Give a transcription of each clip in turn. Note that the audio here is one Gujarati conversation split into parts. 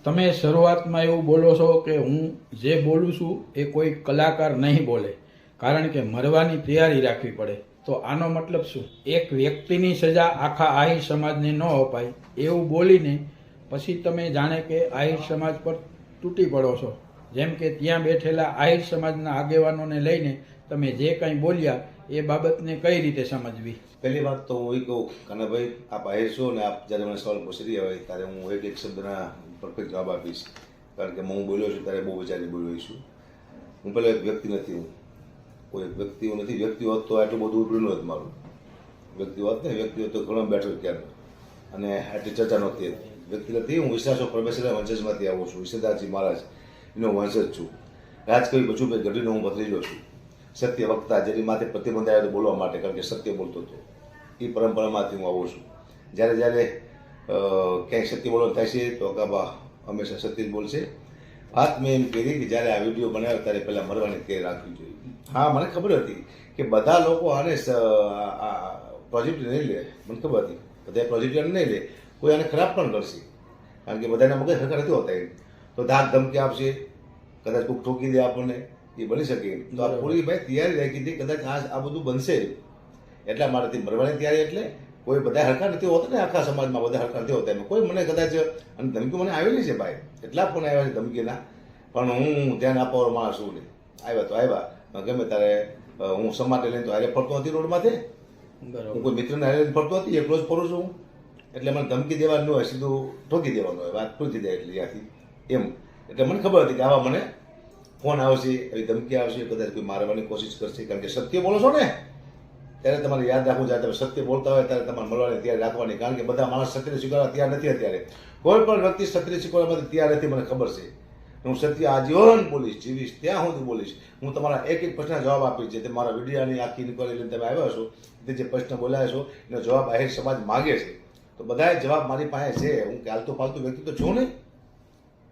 તમે શરૂઆતમાં એવું બોલો છો કે હું જે બોલું છું એ કોઈ કલાકાર નહીં બોલે, કારણ કે મરવાની તૈયારી રાખવી પડે. તો આનો મતલબ શું? એક વ્યક્તિની સજા આખા આહિર સમાજને ન અપાય એવું બોલીને પછી તમે જાણે કે આહિર સમાજ પર તૂટી પડો છો. જેમ કે ત્યાં બેઠેલા આહિર સમાજના આગેવાનોને લઈને તમે જે કંઈ બોલ્યા એ બાબતને કઈ રીતે સમજવી? પહેલી વાત તો હું એ કહું કાનાભાઈ, આપ આહિર છો ને આપ જ્યારે મને સવાલ પૂછી રહ્યા હોય ત્યારે હું એક એક શબ્દના પરફેક્ટ જવાબ આપીશ, કારણ કે હું બોલ્યો છું ત્યારે બહુ વિચારી બોલ્યો છું. હું પહેલાં એક વ્યક્તિ નથી, હું કોઈ એક વ્યક્તિ નથી. વ્યક્તિ હોત તો આટલું બધું ઉપડ્યું હોત મારું. વ્યક્તિ હોત ને, વ્યક્તિ હોત તો ઘણો બેઠો ક્યારે, અને આટલી ચર્ચા નહોતી. વ્યક્તિ નથી, હું વિશ્વાસો પ્રોફેસર વંશજમાંથી આવું છું. વિશ્વદાસજી મહારાજ એનો વંશજ છું. રાજકવિ બચુભાઈ ગઢવીનો હું ભત્રીજો છું. સત્ય વક્તા, જેની માથે પ્રતિબંધ આવ્યો બોલવા માટે, કારણ કે સત્ય બોલતો હતો. એ પરંપરામાંથી હું આવું છું. જ્યારે જ્યારે ક્યાંય સત્ય બોલવાનું થાય છે તો કાબા હંમેશા સત્ય જ બોલશે. વાત મેં એમ કીધી કે જ્યારે આ વિડીયો બનાવ્યો ત્યારે પહેલાં મરવાની તૈયારી રાખવી જોઈએ. હા, મને ખબર હતી કે બધા લોકો આને પોઝિટિવ નહીં લે. મને ખબર હતી બધા પોઝિટિવ નહીં લે, કોઈ આને ખરાબ પણ કરશે, કારણ કે બધાના મગજ હરખા નથી હોતા. એમ તો ધાક ધમકી આપશે, કદાચ કોઈક ઠોકી દે આપણને, એ બની શકે. તો આ પૂરી ભાઈ તૈયારી રાખી હતી, કદાચ આ બધું બનશે એટલા મારાથી મરવાની તૈયારી. એટલે કોઈ બધા હરખા નથી હોતા ને, આખા સમાજમાં બધા હરખા નથી હોતા. એમાં કોઈ મને કદાચ, અને ધમકી મને આવેલી છે ભાઈ, એટલા પણ આવ્યા છે ધમકીના, પણ હું ધ્યાન આપવાનો માણસ છું. ને આવ્યા તો આવ્યા, ગમે ત્યારે હું સમાટે લઈને તો હારે ફરતો નથી રોડમાંથી. હું કોઈ મિત્રને હારે ફરતો હતી, એકલો જ ફરું છું હું. એટલે મને ધમકી દેવાનું હોય, સીધું ઠોકી દેવાનું હોય, વાત પૂરી થઈ જાય એટલે ત્યાંથી એમ. એટલે મને ખબર હતી કે આવા મને ફોન આવશે, એવી ધમકી આવશે, કદાચ કોઈ મારવાની કોશિશ કરશે. કારણ કે સત્ય બોલો છો ને ત્યારે તમારે યાદ રાખવું જાય, તમે સત્ય બોલતા હોય ત્યારે તમારે મળવાની તૈયાર રાખવાની. કારણ કે બધા માણસ સત્ય સ્વીકારવા તૈયાર નથી અત્યારે. કોઈ પણ વ્યક્તિ સત્ય સ્વીકારવા માટે તૈયાર નથી, મને ખબર છે. હું સત્ય આજીવન બોલીશ, જીવીશ ત્યાં સુધી બોલીશ. હું તમારા એક એક પ્રશ્નના જવાબ આપીશ. જે મારા વિડીયોની આખી ઇન્કવાયરી લઈને તમે આવ્યા છો, જે પ્રશ્ન બોલાયા છો એનો જવાબ આહિર સમાજ માગે છે. તો બધાએ જવાબ મારી પાસે છે. હું કે હાલતું ફાલતું વ્યક્તિ તો છું નહીં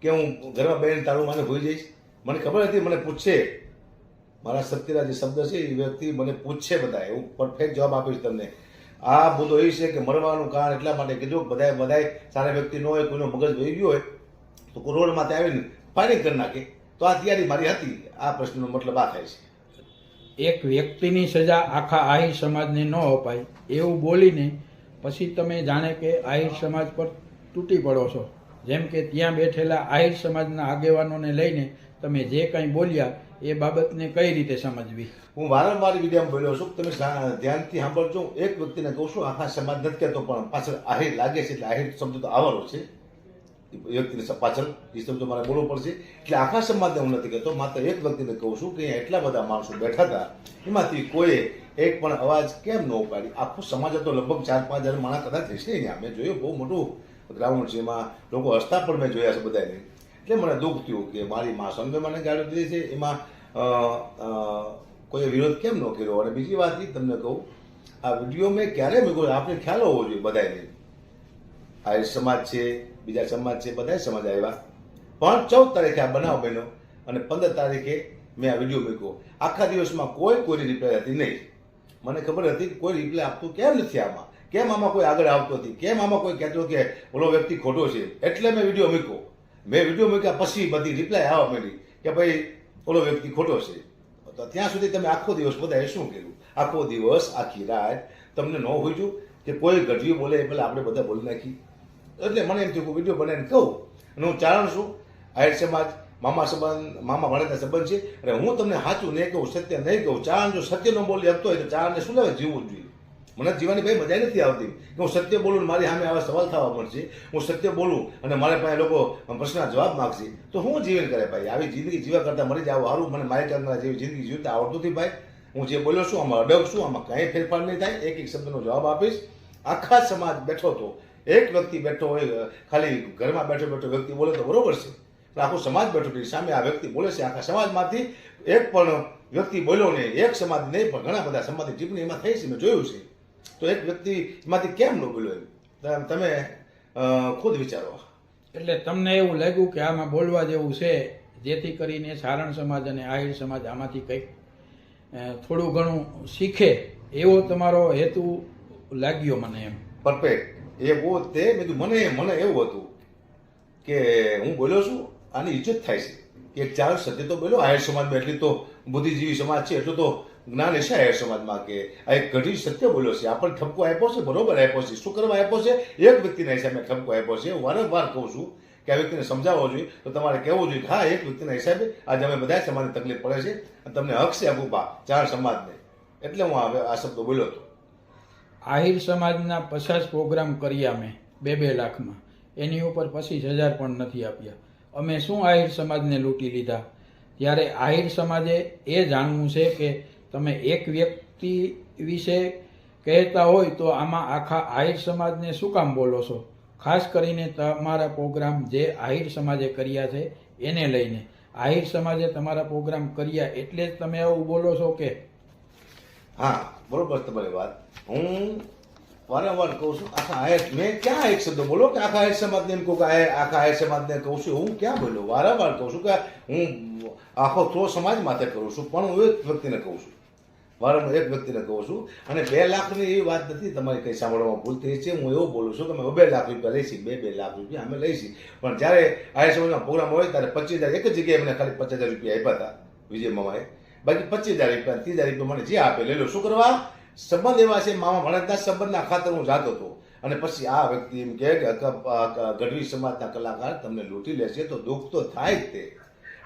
કે હું ઘરમાં બેન તારું માને ભૂલી જઈશ. મને ખબર હતી, મને પૂછશે મારા સત્યના જે શબ્દ છે એ વ્યક્તિ મને પૂછશે બધાએ, હું પરફેક્ટ જવાબ આપીશ તમને. આ મુદ્દો એ છે કે મરવાનું કારણ એટલા માટે કીધું બધાએ સારા વ્યક્તિ ન હોય, કોઈનો મગજ વહી ગયો હોય તો કોઈ રોડ માથે આવીને ફાયરિંગ કરી નાખે. તો આ તૈયારી મારી હતી. આ પ્રશ્નનો મતલબ આ થાય છે. એક વ્યક્તિની સજા આખા આહિર સમાજને ન અપાય એવું બોલીને પછી તમે જાણે કે આહિર સમાજ પર તૂટી પડો છો. જેમ કે ત્યાં બેઠેલા આહિર સમાજના આગેવાનોને લઈને તમે જે કંઈ બોલ્યા એ બાબતને કઈ રીતે સમજવી? હું વારંવાર વિડીયોમાં બોલ્યો છું, તમે ધ્યાનથી સાંભળજો. એક વ્યક્તિને કહું છું, આખા સમાજ નથી કહેતો, પણ પાછળ આહિર લાગે છે એટલે આહિર શબ્દ તો આવવાનો છે વ્યક્તિની પાછળ. એ શબ્દ મારે બોલવો પડશે. એટલે આખા સમાજને હું નથી કહેતો, માત્ર એક વ્યક્તિને કહું છું કે એટલા બધા માણસો બેઠા હતા, એમાંથી કોઈએ એક પણ અવાજ કેમ ન ઉપાડી? આખો સમાજ હતો, લગભગ 4-5 હજાર માણસ કદાચ થશે અહીંયા. મેં જોયું બહુ મોટું ગ્રાઉન્ડ છે, એમાં લોકો હસતા પણ મેં જોયા છે બધાને. એટલે મને દુઃખ થયું કે મારી મા સંઘે મને ગાડી દીધી છે, એમાં કોઈએ વિરોધ કેમ ન કર્યો? અને બીજી વાત એ તમને કહું, આ વિડીયો મેં ક્યારે મૂક્યો આપણે ખ્યાલ હોવો જોઈએ બધાને. આહિર સમાજ છે, બીજા સમાજ છે, બધા સમાજ આવ્યા. પણ 14 તારીખે આ બનાવ બન્યો અને 15 તારીખે મેં આ વિડીયો મૂક્યો. આખા દિવસમાં કોઈની રિપ્લાય હતી નહીં. મને ખબર હતી કે કોઈ રિપ્લાય આપતું કેમ નથી આમાં, કેમ આમાં કોઈ આગળ આવતો નથી, કેમ આમાં કોઈ કહેતો કે ઓલો વ્યક્તિ ખોટો છે. એટલે મેં વિડીયો મૂક્યો. મેં વિડીયો મૂક્યા પછી બધી રિપ્લાય આવવા માંડી કે ભાઈ ઓલો વ્યક્તિ ખોટો છે. તો ત્યાં સુધી તમે આખો દિવસ બધાએ શું કર્યું? આખો દિવસ આખી રાત તમને ન હોઈશું કે કોઈ ગઢવી બોલે એ પહેલાં આપણે બધા બોલી નાખી. એટલે મને એમ થયું કે વિડીયો બનાવીને કહું. અને હું ચારણ છું, આહિર સમાજ મામા સંબંધ, મામા ભાણેજના સંબંધ છે. અને હું તમને સાચું નહીં કહું, સત્ય નહીં કહું. ચારણ જો સત્ય ન બોલી શકતો હોય તો ચારણને શું લેવા જીવવું જોઈએ? મને જીવાની ભાઈ મજા નથી આવતી કે હું સત્ય બોલું ને મારી સામે આવા સવાલ થવા મળશે. હું સત્ય બોલું અને મારે પાસે લોકો પ્રશ્નના જવાબ માગશે તો હું જીવન કરે ભાઈ? આવી જિંદગી જીવા કરતાં મરી જાવ સારું. મને મારી ટર્નના જેવી જિંદગી જીવતા આવડતું નથી ભાઈ. હું જે બોલ્યો છું આમાં અડગ છું, આમાં કાંઈ ફેરફાર નહીં થાય. એક એક શબ્દનો જવાબ આપીશ. આખા સમાજ બેઠો હતો, એક વ્યક્તિ બેઠો હોય, ખાલી ઘરમાં બેઠો બેઠો વ્યક્તિ બોલે તો બરોબર છે, પણ આખો સમાજ બેઠો છે, સામે આ વ્યક્તિ બોલે છે. આખા સમાજમાંથી એક પણ વ્યક્તિ બોલ્યો નહીં, એક સમાજ નહીં પણ ઘણા બધા સમાજની ટિપ્પણી એમાં થઈ છે, મેં જોયું છે. તો એક વ્યક્તિ એમાંથી કેમ ન બોલ્યો એમ તમે ખુદ વિચારો. એટલે તમને એવું લાગ્યું કે આમાં બોલવા જેવું છે, જેથી કરીને સારણ સમાજ અને આહિર સમાજ આમાંથી કંઈક થોડું ઘણું શીખે એવો તમારો હેતુ લાગ્યો મને એમ. પરફેક્ટ એવું તે મેં મને એવું હતું કે હું બોલ્યો છું આની ઇજ્જત થાય છે કે એક ચાર સત્ય તો બોલ્યો આહિર સમાજમાં, એટલી તો બુદ્ધિજીવી સમાજ છે, એટલું તો જ્ઞાન હશે આહિર સમાજમાં કે આ એક ઘડી સત્ય બોલ્યો છે, આપણને ઠપકો આપ્યો છે, બરોબર આપ્યો છે, શું કરવા આપ્યો છે, એક વ્યક્તિના હિસાબે ઠપકો આપ્યો છે. હું વારંવાર કહું છું કે આ વ્યક્તિને સમજાવવો જોઈએ, તો તમારે કહેવું જોઈએ કે હા એક વ્યક્તિના હિસાબે આજે અમે બધા સમાજને તકલીફ પડે છે અને તમને હક છે અગુપા ચાર સમાજને, એટલે હું આ શબ્દો બોલ્યો હતો. આહિર સમાજના 50 પ્રોગ્રામ કર્યા મેં 2 લાખમાં, એની ઉપર 25,000 પણ નથી આપ્યા. અમે શું આહિર સમાજને લૂંટી લીધા? ત્યારે આહિર સમાજે એ જાણવું છે કે તમે એક વ્યક્તિ વિશે કહેતા હોય તો આમાં આખા આહિર સમાજને શું કામ બોલો છો? ખાસ કરીને તમારા પ્રોગ્રામ જે આહિર સમાજે કર્યા છે એને લઈને. આહિર સમાજે તમારા પ્રોગ્રામ કર્યા એટલે જ તમે આવું બોલો છો કે? હા બરોબર તમારી વાત. હું વારંવાર કહું છું આખા આહિર, મેં ક્યાં એક શબ્દ બોલો કે આખા આહિર સમાજને એમ કહું કે આખા આહિર સમાજને કહું છું, હું ક્યાં બોલ્યો? વારંવાર કહું છું કે હું આખો થ્રો સમાજ માથે કરું છું, પણ હું એક વ્યક્તિને કહું છું, વારંવાર એક વ્યક્તિને કહું છું. અને 2 લાખની એવી વાત નથી, તમારી કંઈ સાંભળવામાં ભૂલ થઈ છે. હું એવું બોલું છું કે અમે 2 લાખ રૂપિયા લઈશી, 2 લાખ રૂપિયા અમે લઈશી, પણ જ્યારે આહિર સમાજના પ્રોગ્રામ હોય ત્યારે 25,000 એક જ જગ્યાએ મને ખાલી 50,000 રૂપિયા આપ્યા હતા વિજય મામાએ, બાકી 25,000 રૂપિયા 30,000 રૂપિયા મને જે આપે લઈ લો. શું કરવા? સંબંધ એવા છે, મામા ભણતના સંબંધના ખાતર હું જાતો હતો. અને પછી આ વ્યક્તિ એમ કહે કે ગઢવી સમાજના કલાકાર તમને લૂંટી લેશે, તો દુઃખ તો થાય જ તે.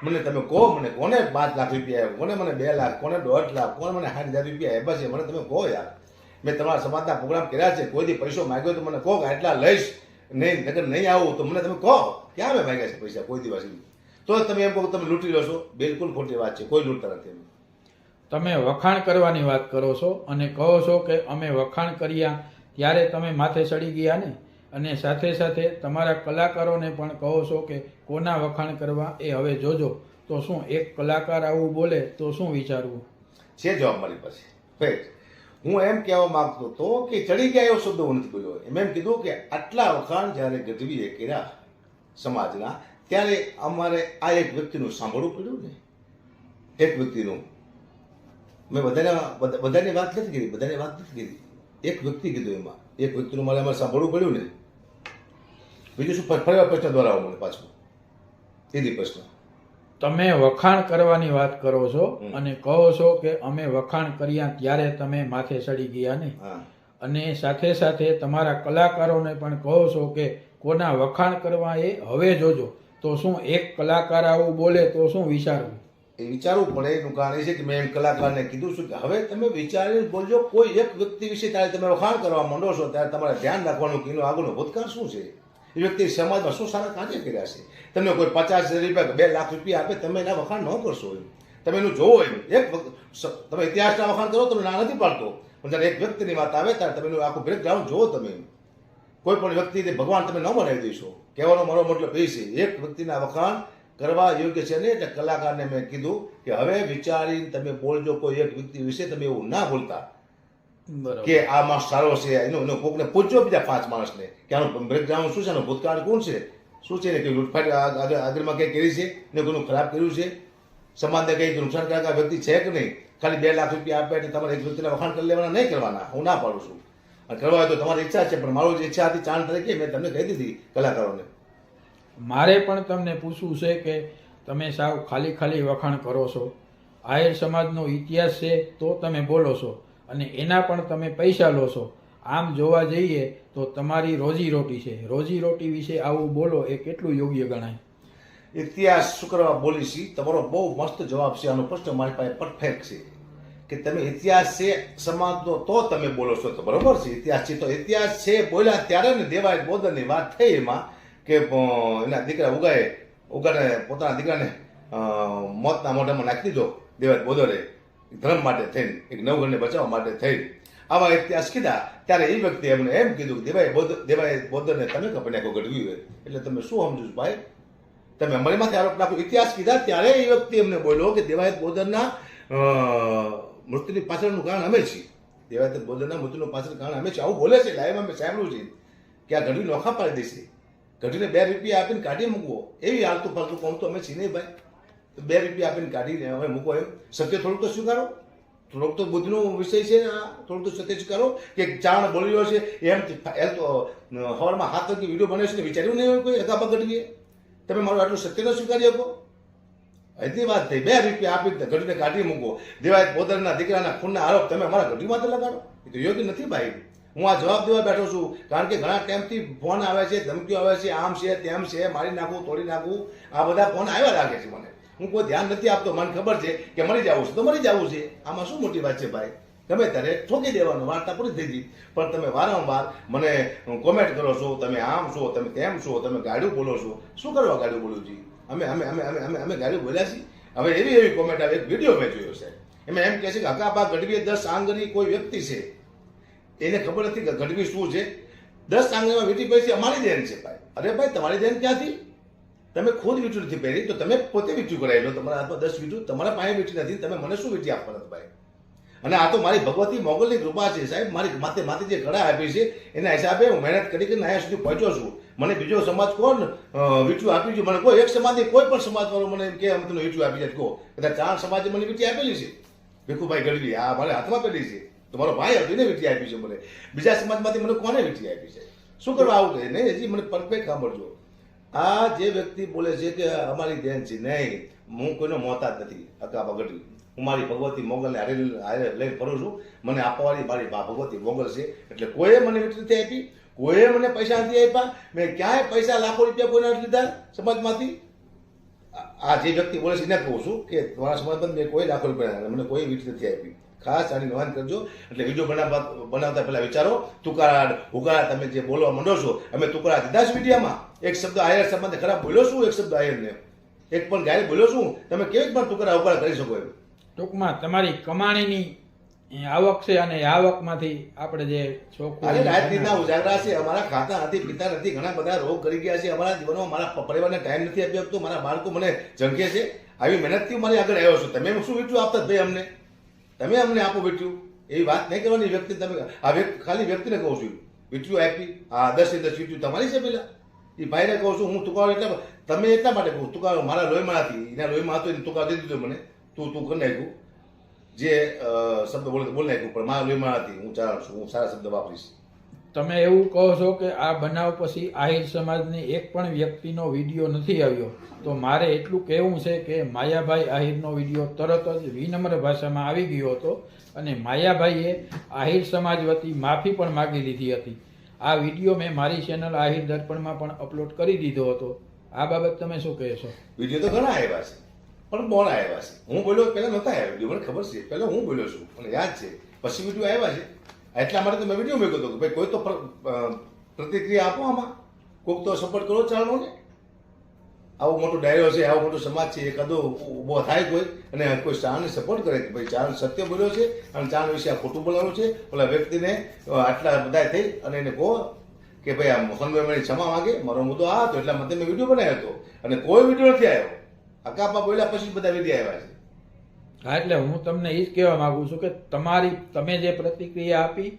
મને તમે કહો, મને કોને 5 લાખ રૂપિયા આવ્યા, કોને મને 2 લાખ, કોને 1.5 લાખ, કોને મને 60,000 રૂપિયા આપ્યા છે, મને તમે કહો યાર. મેં તમારા સમાજના પ્રોગ્રામ કર્યા છે, કોઈ દી પૈસો માંગ્યો તો મને કહો કે એટલા લઈશ, નહીં નગર નહીં આવું તો મને તમે કહો ક્યાં મેં માંગ્યા છે પૈસા કોઈ દિવસ. તો તમે એમ કહો તમે લૂંટી લો છો, બિલકુલ ખોટી વાત છે, કોઈ લૂંટતા નથી. તમે વખાણ કરવાની વાત કરો છો અને કહો છો કે અમે વખાણ કર્યા ત્યારે તમે માથે ચડી ગયા ને, અને સાથે સાથે તમારા કલાકારોને પણ કહો છો કે કોના વખાણ કરવા એ હવે જોજો. તો શું એક કલાકાર આવું બોલે તો શું વિચારવું? છે જવાબ મારી પાસે. ફેક્ટ હું એમ કહેવા માંગતો હતો કે ચડી ગયા એવો શબ્દ હું નથી બોલ્યો. એમ કીધું કે આટલા વખાણ જ્યારે ગઢવીએ કર્યા સમાજના, ત્યારે અમારે આ એક વ્યક્તિનું સાંભળવું પડ્યું ને, એક વ્યક્તિનું. મેં બધાની વાત નથી કરી, બધાની વાત નથી કરી, એક વ્યક્તિ કીધું, એમાં એક વ્યક્તિનું મારે અમારે સાંભળવું પડ્યું ને. બીજું શું? ફરી પ્રશ્ન દોરાવો મને પાછો, સીધી પ્રશ્ન. તમે વખાણ કરવાની વાત કરો છો અને કહો છો કે અમે વખાણ કર્યા ત્યારે તમે માથે ચડી ગયા ને, અને સાથે સાથે તમારા કલાકારોને પણ કહો છો કે કોના વખાણ કરવા એ હવે જોજો. તો શું એક કલાકાર આવું બોલે તો શું વિચારવું? એ વિચારવું પડે. એનું કારણ એ છે કે મેં એમ કલાકારને કીધું છું કે હવે તમે વિચારીને બોલજો. કોઈ એક વ્યક્તિ વિશે ત્યારે તમે વખાણ કરવા માંડો છો ત્યારે તમારે ધ્યાન રાખવાનું કે એનો આગળનો ભૂતકાળ શું છે, એ વ્યક્તિ સમાજમાં શું સારા કાર્ય કર્યા છે. તમને કોઈ 50,000 રૂપિયા 2 લાખ રૂપિયા આપે, તમે એના વખાણ ન કરશો. તમે એનું જોવો. એક તમે ઇતિહાસના વખાણ કરો, તમે ના નથી પાડતો, પણ જ્યારે એક વ્યક્તિની વાત આવે ત્યારે તમે એનું આખું બેકગ્રાઉન્ડ જોવો. તમે કોઈ પણ વ્યક્તિને ભગવાન તમે ન બનાવી દઈશો. કહેવાનો મારો મતલબ એ છે, એક વ્યક્તિના વખાણ કરવા યોગ્ય છે ને. એટલે કલાકારને મેં કીધું કે હવે વિચારીને તમે બોલજો. કોઈ એક વ્યક્તિ વિશે તમે એવું ના બોલતા કે આ માણસ સારો છે, એનો કોકને પૂછજો, બીજા 5 માણસને કે આનું બેકગ્રાઉન્ડ શું છે, આનું ભૂતકાળ કોણ છે, શું છે ને, કે લૂંટફાટ આગળમાં કંઈ કરી છે ને, કોઈનું ખરાબ કર્યું છે, સમાજને કંઈક નુકસાનકારક વ્યક્તિ છે કે નહીં. ખાલી 2 લાખ રૂપિયા આપે એટલે તમારે એક વ્યક્તિના વખાણ કરી લેવાના નહીં કરવાના, હું ના પાડું છું. અને કરવા હોય તો તમારી ઈચ્છા છે, પણ મારો જે ઈચ્છા હતી ચાણ તરીકે મેં તમને કહી દીધી કલાકારોને. મારે પણ તમને પૂછવું છે કે તમે સાવ ખાલી વખાણ કરો છો. આહિર સમાજનો ઇતિહાસ છે તો તમે બોલો છો અને એના પણ તમે પૈસા લો છો. આમ જોવા જઈએ તો તમારી રોજીરોટી છે, રોજીરોટી વિશે આવું બોલો એ કેટલું યોગ્ય ગણાય? ઇતિહાસ શું કરવા બોલીશી? તમારો બહુ મસ્ત જવાબ છે. આનો પ્રશ્ન મારી પાસે પરફેક્ટ છે કે તમે ઇતિહાસ છે સમાજનો તો તમે બોલો છો, તો બરોબર છે. ઇતિહાસ છે તો ઇતિહાસ છે બોલ્યા ત્યારે ને દેવાય બોધનની વાત થઈ એમાં કે એના દીકરા ઉગાને પોતાના દીકરાને મોતના મોઢામાં નાખી દીધો દેવાય બોધરે, ધર્મ માટે થઈને, એક નવઘરને બચાવવા માટે થઈ. આવા ઇતિહાસ કીધા ત્યારે એ વ્યક્તિ એમને એમ કીધું કે દેવાય બોધરને તમે કપી નાખો ગઢવી હોય. એટલે તમે શું સમજો છો ભાઈ? તમે અમારી માથે આરોપ નાખો. ઇતિહાસ કીધા ત્યારે એ વ્યક્તિ એમને બોલ્યો કે દેવાયત બોધરના મૃત્યુની પાછળનું કારણ અમે છીએ. દેવાયત બોધરના મૃત્યુનું પાછળનું કારણ અમે છીએ. આવું બોલે છે. લાઈવમાં મેં સાંભળ્યું છે કે આ ઘડી નોખા પાડી દેશે, ઘડીને 2 રૂપિયા આપીને કાઢી મૂકવો, એવી આલતું ફાલતું કોમ તો અમે છીએ નહીં ભાઈ. 2 રૂપિયા આપીને કાઢીને હવે મૂકો એમ સત્ય થોડુંક તો સ્વીકારો. થોડોક તો બુદ્ધિનો વિષય છે, થોડુંક તો સત્ય સ્વીકારો કે ચાણ બોલી રહ્યો છે એમ તો હવારમાં 7 વાગે વિડીયો બને છે ને વિચાર્યું નહીં હોય કોઈ અગાપા ગઢવીએ તમે મારું આટલું સત્ય ન સ્વીકારી શકો? હજી વાત થઈ, 2 રૂપિયા આપી ઘડીને કાઢી મૂકો, દેવાય પોતાના દીકરાના ખૂનના આરોપ તમે અમારા ઘડી માથે લગાડો, એ તો યોગ્ય નથી ભાઈ. હું આ જવાબ દેવા બેઠો છું કારણ કે ઘણા ટાઈમથી ફોન આવે છે, ધમકીઓ આવે છે, આમ છે તેમ છે, મારી નાખું તોડી નાખું, આ બધા ફોન આવ્યા રાખે છે મને. હું કોઈ ધ્યાન નથી આપતો, મને ખબર છે કે મરી જવું છે તો મરી જવું છે, આમાં શું મોટી વાત છે ભાઈ? ગમે ત્યારે ઠોકી દેવાનું, વાર્તા પૂરી થઈ ગઈ. પણ તમે વારંવાર મને કોમેન્ટ કરો છો, તમે આમ છો, તમે તેમ છો, તમે ગાડું બોલો છો. શું કરવા ગાડું બોલું છું? અમે અમે અમે અમે અમે અમે ગાડું બોલ્યા છીએ? હવે એવી કોમેન્ટ આવે, એક વિડીયો મેં જોયો છે, એમાં એમ કહે છે કે હકાબા ગઢવી 10 આંગળી કોઈ વ્યક્તિ છે, એને ખબર નથી કે ગઢવી શું છે. 10 આંગળીમાં વીંટી પૈસી અમારી દેન છે ભાઈ. અરે ભાઈ, તમારી દેન ક્યાંથી? તમે ખુદ વીંટું નથી પહેરી તો તમે પોતે વીંટું કરાવી લો. તમારા હાથમાં 10 વીંટું, તમારા પાસે વીંટી નથી, તમે મને શું વીંટી આપવાના ભાઈ? અને આ તો મારી ભગવતી મોગલની કૃપા છે સાહેબ. મારી માથે જે કળા આપી છે એના હિસાબે હું મહેનત કરી કરીને અહીંયા સુધી પહોંચ્યો છું. મને બીજો સમાજ કોણ વીંટું આપી છે? મને કોઈ એક સમાજની કોઈ પણ સમાજવાળો મને એમ કે અમે તમને વીંટું આપી જાય કહો. કદાચ 4 સમાજે મને વીંટી આપેલી છે. ભીખુભાઈ ગઢવી આ મારે હાથમાં પેલી છે, તો મારો ભાઈ હતો એને વીંટી આપી છે મને. બીજા સમાજમાંથી મને કોને વીંટી આપી છે? શું કરવા આવું કહે? નહીં, હજી મને પરફેક્ટ સાંભળજો. આ જે વ્યક્તિ બોલે છે કે અમારી દેન છે, નહીં, હું કોઈનો મોહતાજ નથી. હકાબા ગઢવી, હું મારી ભગવતી મોગલને હારે લઈને ફરું છું. મને આપવાવાળી મારી ભગવતી મોગલ છે, એટલે કોઈએ મને વીંટી નથી આપી, કોઈએ મને પૈસા નથી આપ્યા. મેં ક્યાંય પૈસા લાખો રૂપિયા કોઈને નથી લીધા સમાજમાંથી. આ જે વ્યક્તિ બોલે છે એને કહું છું કે તમારા સમાજમાં મેં કોઈ લાખો રૂપિયા મને કોઈ વીંટી નથી આપી. ખાસ આની નોંધ કરજો. એટલે વિડીયો બનાવતા પહેલા વિચારો. તુકારા હુકારા તમે જે બોલવા માંડો છો, અમે તુકારા દીધા છે વિડીયામાં? એક શબ્દ આયર સંબંધે ખરાબ બોલ્યો છું? એક શબ્દ આયરને એક પણ ગાય બોલ્યો છું? તમે કેવી પણ તુકારા હુકારા કરી શકો? એમ ટૂંકમાં તમારી કમાણીની આવક છે અને આવકમાંથી આપણે જે અરે રાજનીતિના ઉજાગરા છે. અમારા ખાતા નથી, પિતા નથી, ઘણા બધા રોગ કરી ગયા છે અમારા જીવનમાં. મારા પરિવારને ટાઈમ નથી આપી શકતો, મારા બાળકો મને ઝંખે છે. આવી મહેનતથી મારી આગળ આવ્યો છું. તમે શું વીંટ્યું આપતા ભાઈ અમને? તમે અમને આપો વીંટ્યું? એવી વાત નહીં કરવાની વ્યક્તિ. તમે આ ખાલી વ્યક્તિને કહું છું વીંટ્યું આપી. આ 10 એ 10 વીંટ્યું તમારી છે પેલા. એ ભાઈને કહું છું હું તુકારો એટલે તમે એટલા માટે કહું, તુકારો મારા લોહીમાં નથી, એના લોહીમાં હતો એને તુકારો દઈ દીધો મને. તું કરી નાખ્યું, જે શબ્દ બોલી નાખ્યું, પણ મારા લોહીમાં નથી. હું ચાલુ છું, હું સારા શબ્દ વાપરીશ. તમે એવું કહો છો કે આ બનાવ પછી આહિર સમાજની એક પણ વ્યક્તિનો વિડીયો નથી આવ્યો, તો મારે એટલું કહેવું છે કે માયાભાઈ આહિરનો વિડીયો તરત જ વિનમ્ર ભાષામાં આવી ગયો હતો અને માયાભાઈએ આહિર સમાજ વતી માફી પણ માગી લીધી હતી. આ વિડીયો મેં મારી ચેનલ આહિર દર્પણમાં પણ અપલોડ કરી દીધો હતો. આ બાબત તમે શું કહેશો? વિડીયો તો ઘણા આવ્યા છે, પણ બોલ આવ્યા છે. હું બોલ્યો પહેલા નહોતા આવ્યા વિડીયો, મને ખબર છે. પહેલા હું બોલ્યો છું, મને યાદ છે. પછી વિડીયો આવ્યા છે. એટલા માટે તો મેં વિડીયો મૂક્યો હતો કે ભાઈ કોઈ તો પ્રતિક્રિયા આપો આમાં, કોઈક તો સપોર્ટ કરો ચાલવાનો ને. આવો મોટો ડાયરો છે, આવો મોટો સમાજ છે, એકાદો ઊભો થાય કોઈ અને કોઈ ચારને સપોર્ટ કરે કે ભાઈ ચાર સત્ય બોલ્યો છે અને ચાર વિશે આ ખોટું બોલાવ્યું છે, ઓલા વ્યક્તિને આટલા બધા થઈ અને એને કહો કે ભાઈ આ મોહનભાઈ ક્ષમા માંગે. મારો મુદ્દો આ હતો, એટલા માટે મેં વિડીયો બનાવ્યો હતો અને કોઈ વિડીયો નથી આવ્યો. અકાપા બોલ્યા પછી બધા વિડીયો આવ્યા છે. હા, એટલે હું તમને એ જ કહેવા માંગુ છું કે તમે જે પ્રતિક્રિયા આપી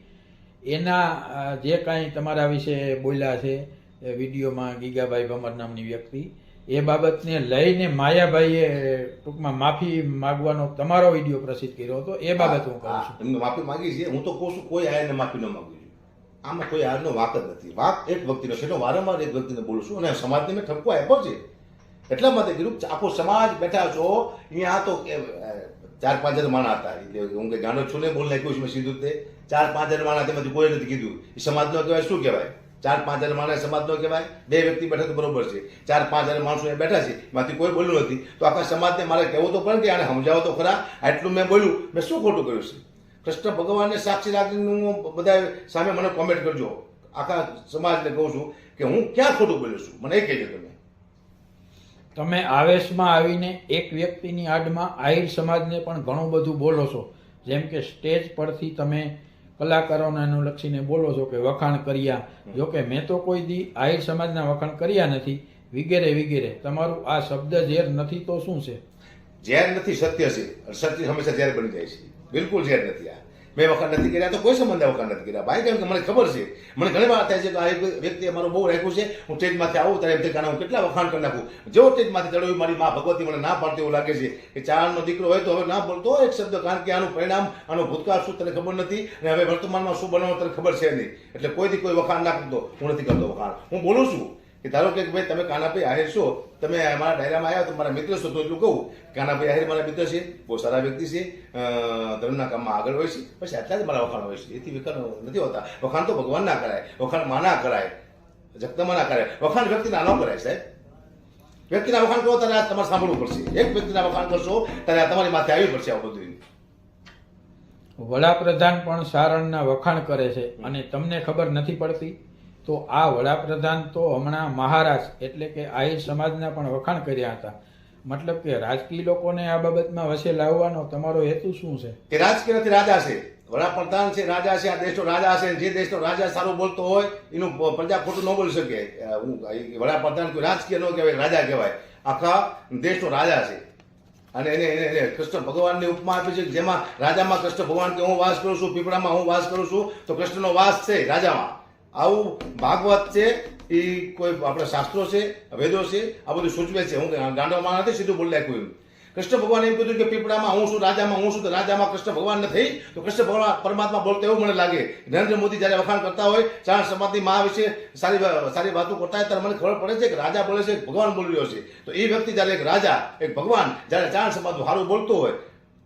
એના જે કાંઈ તમારા વિશે બોલ્યા છે વિડીયોમાં ગીગાભાઈ ભમર નામની વ્યક્તિ, એ બાબતને લઈને માયાભાઈએ ટૂંકમાં માફી માગવાનો તમારો વિડીયો પ્રસિદ્ધ કર્યો હતો. એ બાબત હું કહું છું. એમને માફી માંગી છે. હું તો કહું છું કોઈ આયરને માફી ન માંગવી જોઈએ. આમાં કોઈ આયરનો વાક જ નથી. વાક એક વ્યક્તિનો છે. વારંવાર એક વ્યક્તિને બોલું છું અને સમાજને મેં ઠપકો આપ્યો છે. એટલા માટે કીધું આખો સમાજ બેઠા છો અહીંયા. તો 4-5 હજાર માણા હતા. એટલે હું કઈ જાણો છું ને બોલ નાખ્યું છે મેં સીધું તે 4-5 હજાર માણા તેમાંથી કોઈ નથી કીધું. એ સમાજનો કહેવાય? શું કહેવાય? 4-5 હજાર માણસ સમાજનો કહેવાય? 2 વ્યક્તિ બેઠા તો બરોબર છે. 4-5 હજાર માણસો બેઠા છે, એમાંથી કોઈ બોલ્યું નથી. તો આખા સમાજને મારે કહેવું તો પડે કે આને સમજાવો તો ખરા. આટલું મેં બોલ્યું, મેં શું ખોટું કર્યું છે? કૃષ્ણ ભગવાનને સાક્ષી રાખીને હું બધા સામે મને કોમેન્ટ કરજો. આખા સમાજને કહું છું કે હું ક્યાં ખોટું બોલ્યો છું, મને એ કહેજો. તમે આવેશમાં આવીને એક વ્યક્તિની આડમાં આહિર સમાજને પણ ઘણું બધું બોલો છો. જેમ કે સ્ટેજ પરથી તમે કલાકારોને અનુલક્ષીને બોલો છો કે વખાણ કર્યા. જોકે મેં તો કોઈ દી આહિર સમાજના વખાણ કર્યા નથી, વગેરે વગેરે. તમારું આ શબ્દ ઝેર નથી તો શું છે? ઝેર નથી, સત્ય છે. સત્ય હંમેશા ઝેર બની જાય છે. બિલકુલ ઝેર નથી. આ મેં વખાણ નથી કર્યા તો કોઈ સંબંધે વખાણ નથી કર્યા ભાઈ. કેમ કે મને ખબર છે, મને ઘણી વાર થાય છે કે આ વ્યક્તિએ મારું બહુ રાખ્યું છે. હું સ્ટેજમાંથી આવું ત્યારે એમ થાય હું કેટલા વખાણ કરી નાખું. જેવો સ્ટેજમાંથી ચડ્યું મારી મા ભગવતી મને ના પાડતી એવું લાગે છે કે ચારનો દીકરો હોય તો હવે ના બોલતો એક શબ્દ, કારણ કે આનું પરિણામ, આનો ભૂતકાળ શું તને ખબર નથી અને હવે વર્તમાનમાં શું બનાવવું તને ખબર છે નહીં. એટલે કોઈથી કોઈ વખાણ ના કરતો. હું નથી કરતો વખાણ. હું બોલું છું કે ધારો કે ભાઈ તમે કાનાભાઈ આહિર છો, તમે મારા ડાયરામાં આવ્યા તો મારા મિત્ર છો, તો એટલું કહું કાનાભાઈ આહિર મારા મિત્ર છે, બહુ સારા વ્યક્તિ છે, ધર્મના કામમાં આગળ હોય છે, પછી આટલા જ મારા વખાણ હોય છે. એથી વખાણ નથી હોતા. વખાણ તો ભગવાન ના કરાય, વખાણ માં ના કરાય, જગતમાં ના કરાય. વખાણ વ્યક્તિના ન કરાય સાહેબ. વ્યક્તિના વખાણ કરો ત્યારે આ તમારે સાંભળવું પડશે. એક વ્યક્તિના વખાણ કરશો ત્યારે આ તમારી માથે આવી પડશે. આવું બધું વડાપ્રધાન પણ સારણના વખાણ કરે છે અને તમને ખબર નથી પડતી. તો આ વડાપ્રધાન તો હમણાં મહારાજ એટલે કે આહિર સમાજના પણ વખાણ કર્યા હતા. મતલબ કે રાજકીય લોકોને આ બાબતમાં વચ્ચે લાવવાનો તમારો હેતુ શું છે? કે રાજકીય નથી, રાજા છે. વડાપ્રધાન છે, રાજા છે, આ દેશનો રાજા છે. જે દેશનો રાજા સારું બોલતો હોય એનું પ્રજા ખોટું ન બોલી શકે. વડાપ્રધાન કોઈ રાજકીય ન કહેવાય, રાજા કહેવાય. આખા દેશનો રાજા છે. અને એને કૃષ્ણ ભગવાનની ઉપમા આપી છે, જેમાં રાજામાં કૃષ્ણ ભગવાન કે હું વાસ કરું છું, પીપળામાં હું વાસ કરું છું, તો કૃષ્ણનો વાસ છે રાજામાં. આવું ભાગવત છે, એ કોઈ આપણા શાસ્ત્રો છે, વેદો છે, આ બધું સૂચવે છે. હું ગાંડોમાં નથી સીધું બોલી નાખ્યું. કૃષ્ણ ભગવાન એમ કીધું કે પીપળામાં હું છું, રાજામાં હું છું, તો રાજામાં કૃષ્ણ ભગવાન નથી, તો કૃષ્ણ ભગવાન પરમાત્મા બોલતો એવું મને લાગે. નરેન્દ્ર મોદી જયારે વખાણ કરતા હોય ચારણ સમાજની મા વિશે સારી વાતો કરતા હોય ત્યારે મને ખબર પડે છે કે રાજા બોલે છે, ભગવાન બોલી રહ્યો છે. તો એ વ્યક્તિ જયારે એક રાજા, એક ભગવાન જયારે ચારણ સમાજનું સારું બોલતો હોય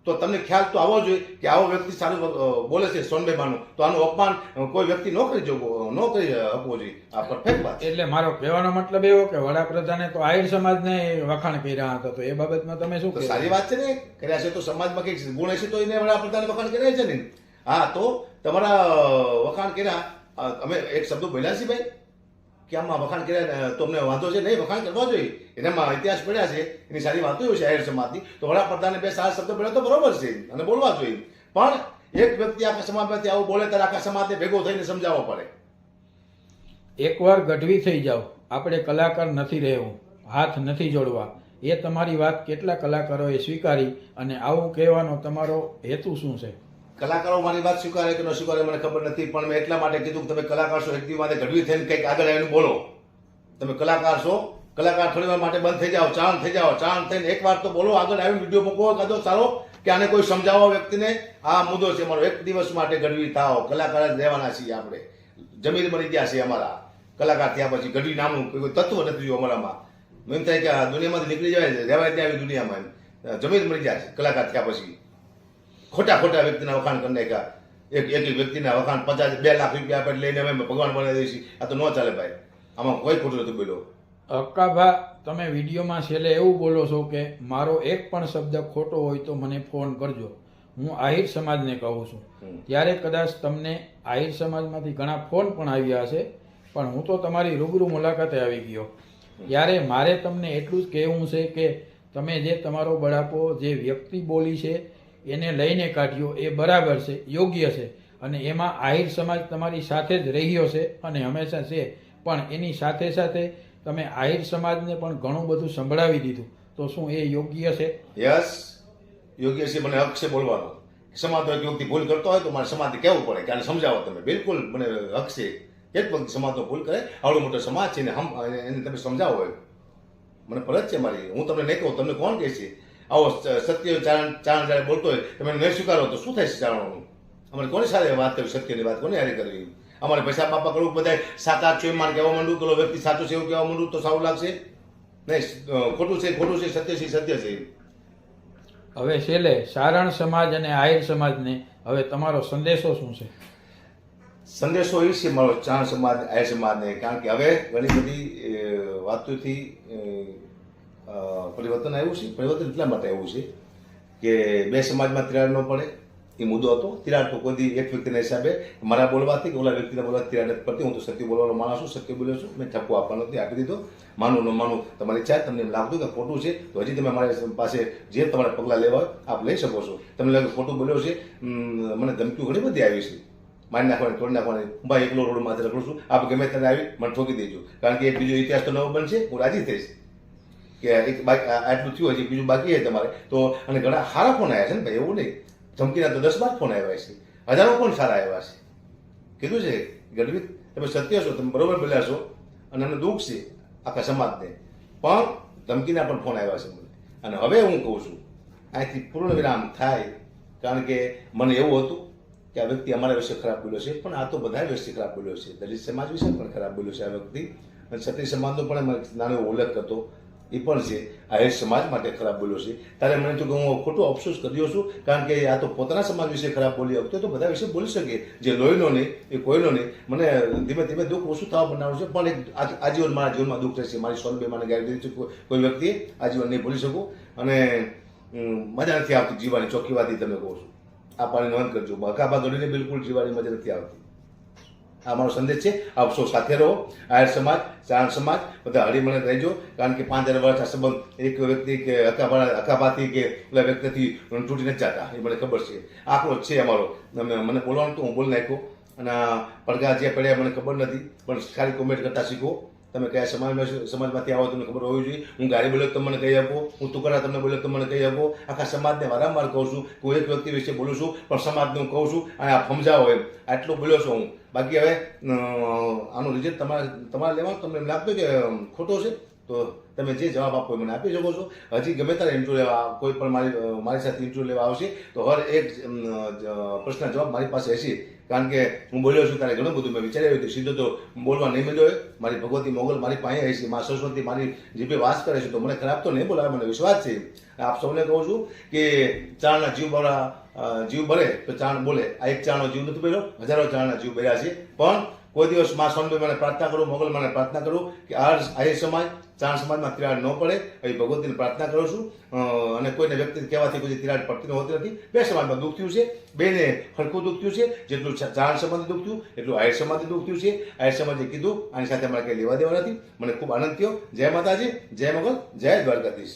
તો તમને ખ્યાલ તો આવવો જોઈએ કે આવો વ્યક્તિ સારું બોલે છે સોનબેબાનું, તો આનું અપમાન કોઈ વ્યક્તિ ન કરી આપવો જોઈએ. આ પરફેક્ટ વાત. એટલે મારો કહેવાનો મતલબ એવો કે વડાપ્રધાને તો આહિર સમાજને વખાણ કર્યા હતા, તો એ બાબતમાં તમે શું તો કહો? સારી વાત છે ને, કર્યા છે તો સમાજમાં કઈક ગુણ હશે તો એને વડાપ્રધાને વખાણ કર્યા છે ને. હા, તો તમારા વખાણ કર્યા, અમે એક શબ્દ બોલ્યા છીએ ભાઈ કે આમાં વખાણ કર્યા તો અમને વાંધો છે નહીં, વખાણ કરવા જોઈએ. એનામાં ઇતિહાસ પડ્યા છે, એની સારી વાતો છે આહિર સમાજની, તો વડાપ્રધાને બે સારા શબ્દ બોલ્યા તો બરોબર છે અને બોલવા જોઈએ. પણ એક વ્યક્તિ આખા સમાજમાંથી આવું બોલે ત્યારે આખા સમાજને ભેગો થઈને સમજાવવો પડે. એકવાર ગઢવી થઈ જાઓ, આપણે કલાકાર નથી રહેવું, હાથ નથી જોડવા, એ તમારી વાત કેટલા કલાકારોએ સ્વીકારી અને આવું કહેવાનો તમારો હેતુ શું છે? કલાકારો મારી વાત સ્વીકારે કે ન સ્વીકારે મને ખબર નથી, પણ મેં એટલા માટે કીધું કે તમે કલાકાર છો, એક દિવસ ઘડવી થઈને કંઈક આગળ આવીને બોલો. તમે કલાકાર છો, કલાકાર થોડી વાર માટે બંધ થઈ જાઓ, ચાણ થઈ જાઓ, ચાણ થઈને એકવાર તો બોલો, આગળ આવીને વિડીયો મૂકો કાદો સારો, કે આને કોઈ સમજાવો વ્યક્તિને આ મુદ્દો છે મારો. એક દિવસ માટે ગઢવી થાઓ, કલાકાર જ રહેવાના છીએ આપણે. જમીન મળી ગયા છે અમારા કલાકાર થયા પછી. ગઢવી નામનું કોઈ તત્વ નથી જોયું અમારામાં. એમ થાય કે આ દુનિયામાંથી નીકળી જાય, રહેવાય ત્યાં આવી દુનિયામાં જમીન મળી જાય છે કલાકાર થયા પછી. ખોટા વ્યક્તિના વખાણ કરી નાખ્યા. એક વ્યક્તિના વખાણ 2 લાખ રૂપિયા આપણે લઈને અમે ભગવાન બનાવી દઈશું. આ તો ન ચાલે ભાઈ, આમાં કોઈ ખોટું નથી બોલ્યો. અક્કાભા, તમે વિડીયોમાં છેલ્લે એવું બોલો છો કે મારો એક પણ શબ્દ ખોટો હોય તો મને ફોન કરજો, હું આહિર સમાજને કહું છું. ત્યારે કદાચ તમને આહિર સમાજમાંથી ઘણા ફોન પણ આવ્યા હશે, પણ હું તો તમારી રૂબરૂ મુલાકાતે આવી ગયો. ત્યારે મારે તમને એટલું જ કહેવું છે કે તમે જે તમારો બળાપો જે વ્યક્તિ બોલી છે એને લઈને કાઢ્યો એ બરાબર છે, યોગ્ય છે, અને એમાં આહિર સમાજ તમારી સાથે જ રહ્યો છે અને હંમેશા છે. પણ એની સાથે સાથે તમે આહિર સમાજને પણ ઘણું બધું સંભળાવી દીધું, તો શું એ યોગ્ય છે? યસ, યોગ્ય છે. મને હક છે બોલવાનો. સમાજનો એક વ્યક્તિ ભૂલ કરતો હોય તો મારે સમાજને કહેવું પડે કે આને સમજાવો તમે. બિલકુલ મને હક છે. એક વ્યક્તિ સમાજનો ભૂલ કરે, આવડો મોટો સમાજ છે એને તમે સમજાવો હોય, મને ફરજ છે મારી. હું તમને નહીં કહું, તમને કોણ કહે છે? આવો સત્ય ચારણ જયારે બોલતો હોય તમે નહીં સ્વીકારો તો શું થાય છે ચારણોનું? અમારે કોની સાથે વાત કરવી? સત્યની વાત કોને હારે કરવી? અમારે પૈસા બાપા કરવું, બધા 7-8 માન કહેવા માંડું, પેલો વ્યક્તિ સાચું છે એવું કહેવા માંડું તો સારું લાગશે નહીં. ખોટું છે ખોટું છે, સત્ય છે સત્ય છે. હવે છેલ્લે સારણ સમાજ અને આહિર સમાજને હવે તમારો સંદેશો શું છે? સંદેશો એ છે મારો ચારણ સમાજ આહિર સમાજને, કારણ કે હવે ઘણી બધી વાતોથી પરિવર્તન આવ્યું છે. પરિવર્તન એટલા માટે આવ્યું છે કે બે સમાજમાં તિરાડ ન પડે એ મુદ્દો હતો. તિરાડ તો કોઈ એક વ્યક્તિના હિસાબે મારા બોલવાથી કે ઓલા વ્યક્તિના બોલવાથી તિરાડ નથી પડતી. હું તો સત્ય બોલવાનો માણસ છું, સત્ય બોલ્યો છું. મેં ઠપકો આપવાનો નથી, આપી દીધો. માનું ન માનું તમારી ઈચ્છા. તમને એમ લાગતું કે ખોટું છે તો હજી તમે મારી પાસે જે તમારા પગલાં લેવા હોય આપ લઈ શકો છો. તમને લાગે ખોટું બોલ્યો છે, મને ધમકીઓ ઘણી બધી આવી છે, મારી નાખવાની, તોડી નાખવાની. ભાઈ એકલો રોડ માથે રખડું છું, આપ ગમે ત્યારે આવી મને ઠોકી દેજો, કારણ કે એક બીજો ઇતિહાસ તો નવો બનશે. હું રાજી થઈશ કે એક આટલું થયું, હજી બીજું બાકી છે તમારે તો. અને ઘણા સારા ફોન આવ્યા છે ને ભાઈ, એવું નહીં. ધમકીના તો 10-12 ફોન આવ્યા છે, હજારો ફોન સારા આવ્યા છે. કીધું છે ગઢવી તમે સત્ય છો, તમે બરોબર બોલ્યા છો અને અમને દુઃખ છે આખા સમાજને, પણ ધમકીના પણ ફોન આવ્યા છે મને. અને હવે હું કહું છું અહીંથી પૂર્ણ વિરામ થાય, કારણ કે મને એવું હતું કે આ વ્યક્તિ અમારા વિશે ખરાબ બોલ્યો છે, પણ આ તો બધા વિશે ખરાબ બોલ્યો છે. દલિત સમાજ વિશે પણ ખરાબ બોલ્યો છે આ વ્યક્તિ. અને ક્ષત્રિય સમાજનો પણ એમાં નાનો એવો ઉલ્લેખ કરતો એ પણ છે. આહિર સમાજ માટે ખરાબ બોલ્યો છે. ત્યારે મને તો કે હું ખોટો અફસોસ કર્યો છું, કારણ કે આ તો પોતાના સમાજ વિશે ખરાબ બોલી આવતો તો બધા વિશે બોલી શકે. જે લોહીનો નહીં એ કોઈનો નહીં. મને ધીમે ધીમે દુઃખ ઓછું થવા બનાવ્યું છે, પણ એક આજીવન મારા જીવનમાં દુઃખ રહેશે. મારી સોનબે મને ગાડી દીધી છે, કોઈ વ્યક્તિએ આજીવન નહીં ભૂલી શકું. અને મજા નથી આવતી જીવાની, ચોખ્ખી વાત તમે કહો છો. આ પાણી નોંધ કરજો, બકાબા ગઢીને બિલકુલ જીવાની મજા નથી આવતી. આ મારો સંદેશ છે. આપ સૌ સાથે રહો. આહિર સમાજ, ચારણ સમાજ બધા હળીમળીને રહેજો, કારણ કે 5000 વર્ષ આ સંબંધ એક વ્યક્તિ કે હકાબાથી કે પેલા વ્યક્તિથી તૂટી નથી જતા, એ મને ખબર છે. આંકડો છે અમારો. મને બોલવાનું તો હું બોલી નાખ્યો, અને પડઘા જે પડ્યા મને ખબર નથી, પણ ખાલી કોમેન્ટ કરતા શીખો. તમે કયા સમાજમાંથી આવો તમને ખબર હોવી જોઈએ. હું ગાડી બોલ્યો તો મને કહી આપો, હું તુકડા તમને બોલ્યો તો મને કહી આપો. આખા સમાજને વારંવાર કહું છું કે હું એક વ્યક્તિ વિશે બોલું છું, પણ સમાજને હું કહું છું અને આ સમજાવો એમ. આટલું બોલ્યો છું હું. બાકી હવે આનું રિઝલ્ટ તમારે લેવાનું. તમને એમ લાગતું કે ખોટો છે તો તમે જે જવાબ આપો એ મને આપી શકો છો. હજી ગમે ત્યારે ઇન્ટરવ્યુ લેવા કોઈ પણ મારી સાથે ઇન્ટરવ્યુ લેવા આવશે તો હર એક પ્રશ્ન જવાબ મારી પાસે હશે, કારણ કે હું બોલ્યો છું ત્યારે ઘણું બધું મેં વિચાર્યું હતું. સીધો તો બોલવા નહીં મળ્યો હોય. મારી ભગવતી મોગલ મારી પાસે હશે, મા સરસ્વતી મારી જીભે વાસ કરે છે, તો મને ખરાબ તો નહીં બોલાવે, મને વિશ્વાસ છે. આપ સૌને કહું છું કે ચારણના જીવ બળે તો ચારણ બોલે. આ એક ચારણનો જીવ નથી બળ્યો, હજારો ચારણના જીવ બળ્યા છે. પણ કોઈ દિવસ મા સોનબે મને પ્રાર્થના કરું, મોગલ મને પ્રાર્થના કરું કે આહિર સમાજ, ચારણ સમાજમાં તિરાડ ન પડે એવી ભગવતીને પ્રાર્થના કરું છું. અને કોઈને વ્યક્તિ કહેવાથી કોઈ તિરાડ પડતી હોતી નથી. બે સમાજમાં દુઃખ થયું છે, બેને હરખું દુઃખ થયું છે. જેટલું ચારણ સમાજને દુઃખ થયું એટલું આહિર સમાજને દુઃખ થયું છે. આહિર સમાજે કીધું આની સાથે અમારે કંઈ લેવા દેવા નથી. મને ખૂબ આનંદ થયો. જય માતાજી, જય મોગલ, જય દ્વારકાધીશ.